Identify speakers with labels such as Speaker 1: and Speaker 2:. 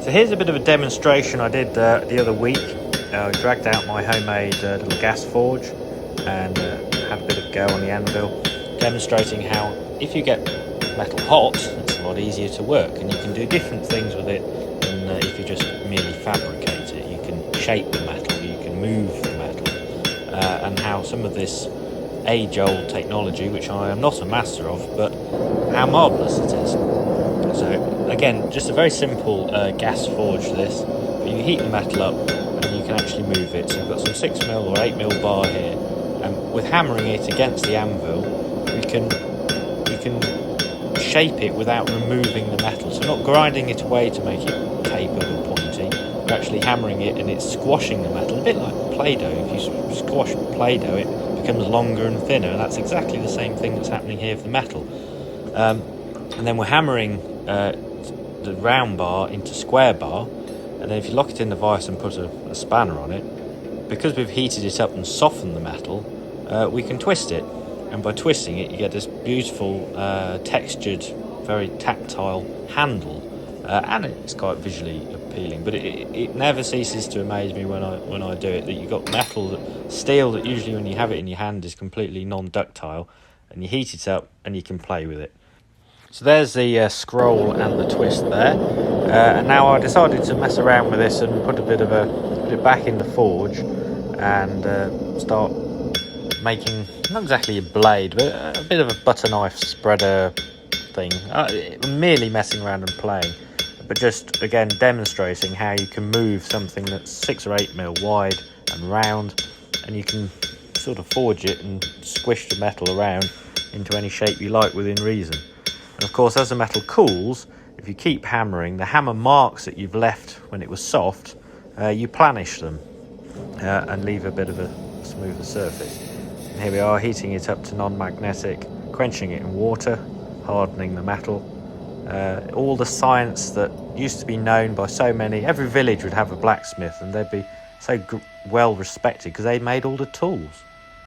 Speaker 1: So here's a bit of a demonstration I did the other week. I dragged out my homemade little gas forge and had a bit of go on the anvil, demonstrating how if you get metal hot, it's a lot easier to work, and you can do different things with it than if you just merely fabricate it. You can shape the metal, you can move the metal, and how some of this age-old technology, which I am not a master of, but how marvellous it is. So again, just a very simple gas forge this, but you heat the metal up and you can actually move it. So I've got some 6mm or 8mm bar here, and with hammering it against the anvil, you can shape it without removing the metal. So not grinding it away to make it tapered or pointy, you're actually hammering it and it's squashing the metal, a bit like Play-Doh. If you squash Play-Doh, it becomes longer and thinner, and that's exactly the same thing that's happening here for the metal. And then we're hammering the round bar into square bar, and then if you lock it in the vise and put a spanner on it, because we've heated it up and softened the metal, we can twist it, and by twisting it you get this beautiful textured, very tactile handle, and it's quite visually appealing. But it never ceases to amaze me when I do it, that you've got steel that usually when you have it in your hand is completely non-ductile, and you heat it up and you can play with it. So there's the scroll and the twist there, and now I decided to mess around with this and put it back in the forge and start making not exactly a blade, but a bit of a butter knife spreader thing. Merely messing around and playing, but just again demonstrating how you can move something that's 6 or 8mm wide and round, and you can sort of forge it and squish the metal around into any shape you like within reason. And of course, as the metal cools, if you keep hammering, the hammer marks that you've left when it was soft, you planish them and leave a bit of a smoother surface. And here we are, heating it up to non-magnetic, quenching it in water, hardening the metal. All the science that used to be known by so many. Every village would have a blacksmith, and they'd be so well respected because they made all the tools.